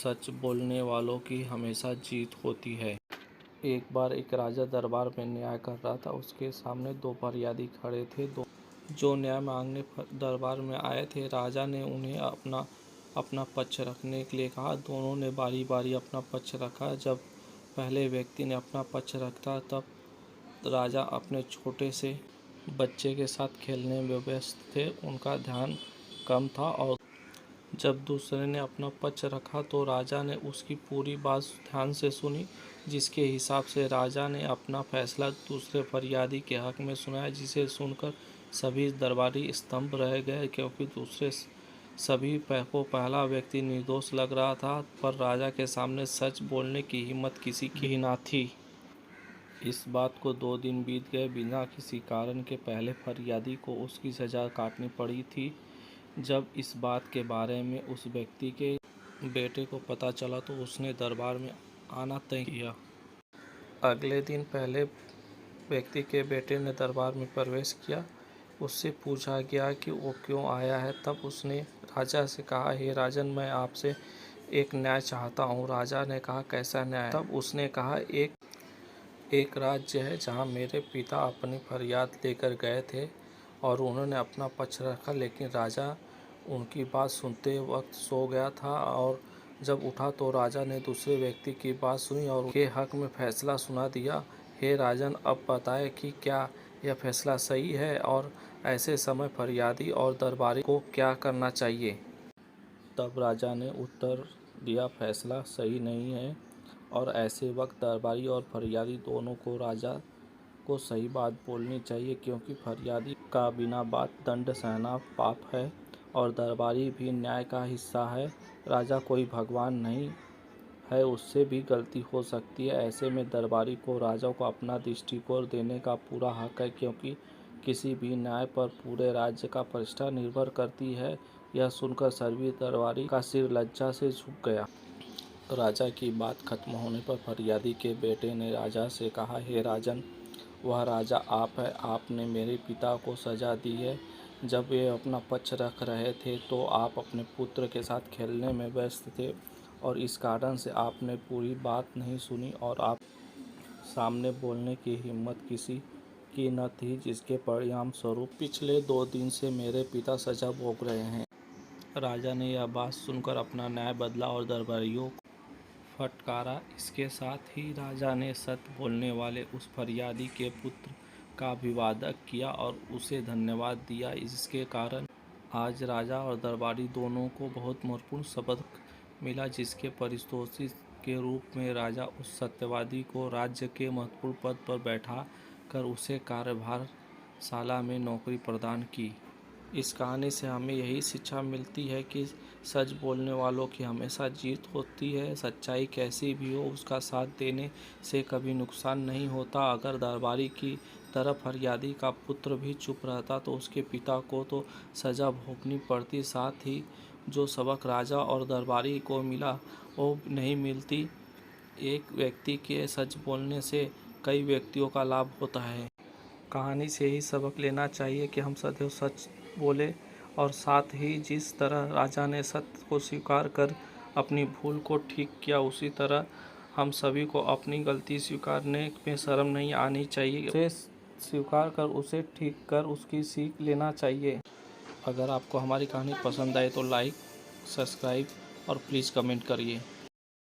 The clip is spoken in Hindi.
सच बोलने वालों की हमेशा जीत होती है। एक बार एक राजा दरबार में न्याय कर रहा था। उसके सामने दो फरियादी खड़े थे जो न्याय मांगने दरबार में आए थे। राजा ने उन्हें अपना पक्ष रखने के लिए कहा। दोनों ने बारी बारी अपना पक्ष रखा। जब पहले व्यक्ति ने अपना पक्ष रखा तब राजा अपने छोटे से बच्चे के साथ खेलने में व्यस्त थे। उनका ध्यान कम था। और जब दूसरे ने अपना पक्ष रखा तो राजा ने उसकी पूरी बात ध्यान से सुनी, जिसके हिसाब से राजा ने अपना फैसला दूसरे फरियादी के हक में सुनाया, जिसे सुनकर सभी दरबारी स्तंभ रह गए, क्योंकि दूसरे सभी को पहला व्यक्ति निर्दोष लग रहा था, पर राजा के सामने सच बोलने की हिम्मत किसी की न थी। इस बात को 2 दिन बीत गए। बिना किसी कारण के पहले फरियादी को उसकी सज़ा काटनी पड़ी थी। जब इस बात के बारे में उस व्यक्ति के बेटे को पता चला तो उसने दरबार में आना तय किया। अगले दिन पहले व्यक्ति के बेटे ने दरबार में प्रवेश किया। उससे पूछा गया कि वो क्यों आया है। तब उसने राजा से कहा, हे राजन, मैं आपसे एक न्याय चाहता हूँ। राजा ने कहा, कैसा न्याय? तब उसने कहा, एक राज्य है जहाँ मेरे पिता अपनी फरियाद लेकर गए थे और उन्होंने अपना पक्ष रखा, लेकिन राजा उनकी बात सुनते वक्त सो गया था और जब उठा तो राजा ने दूसरे व्यक्ति की बात सुनी और उनके हक में फैसला सुना दिया। हे राजन, अब बताएं कि क्या यह फैसला सही है और ऐसे समय फरियादी और दरबारी को क्या करना चाहिए? तब राजा ने उत्तर दिया, फैसला सही नहीं है और ऐसे वक्त दरबारी और फरियादी दोनों को राजा को सही बात बोलनी चाहिए, क्योंकि फरियादी का बिना बात दंड सहना पाप है और दरबारी भी न्याय का हिस्सा है। राजा कोई भगवान नहीं है, उससे भी गलती हो सकती है। ऐसे में दरबारी को राजा को अपना दृष्टिकोण देने का पूरा हक है, क्योंकि किसी भी न्याय पर पूरे राज्य का प्रतिष्ठा निर्भर करती है। यह सुनकर सभी दरबारी का सिर लज्जा से झुक गया। राजा की बात खत्म होने पर फरियादी के बेटे ने राजा से कहा, हे राजन, वह राजा आप है। आपने मेरे पिता को सजा दी है। जब वे अपना पक्ष रख रहे थे तो आप अपने पुत्र के साथ खेलने में व्यस्त थे और इस कारण से आपने पूरी बात नहीं सुनी और आप सामने बोलने की हिम्मत किसी की न थी, जिसके परिणाम स्वरूप पिछले 2 दिन से मेरे पिता सजा भोग रहे हैं। राजा ने यह बात सुनकर अपना न्याय बदला और दरबारियों को फटकारा। इसके साथ ही राजा ने सत्य बोलने वाले उस फरियादी के पुत्र का अभिवादन किया और उसे धन्यवाद दिया। इसके कारण आज राजा और दरबारी दोनों को बहुत महत्वपूर्ण सबक मिला, जिसके पारितोषिक के रूप में राजा उस सत्यवादी को राज्य के महत्वपूर्ण पद पर बैठा कर उसे कार्यभारशाला में नौकरी प्रदान की। इस कहानी से हमें यही शिक्षा मिलती है कि सच बोलने वालों की हमेशा जीत होती है। सच्चाई कैसी भी हो, उसका साथ देने से कभी नुकसान नहीं होता। अगर दरबारी की तरह फरियादी का पुत्र भी चुप रहता तो उसके पिता को तो सज़ा भोगनी पड़ती, साथ ही जो सबक राजा और दरबारी को मिला वो नहीं मिलती। एक व्यक्ति के सच बोलने से कई व्यक्तियों का लाभ होता है। कहानी से यही सबक लेना चाहिए कि हम सदैव सच बोले और साथ ही जिस तरह राजा ने सत्य को स्वीकार कर अपनी भूल को ठीक किया, उसी तरह हम सभी को अपनी गलती स्वीकारने में शर्म नहीं आनी चाहिए। उसे स्वीकार कर उसे ठीक कर उसकी सीख लेना चाहिए। अगर आपको हमारी कहानी पसंद आए तो लाइक, सब्सक्राइब और प्लीज़ कमेंट करिए।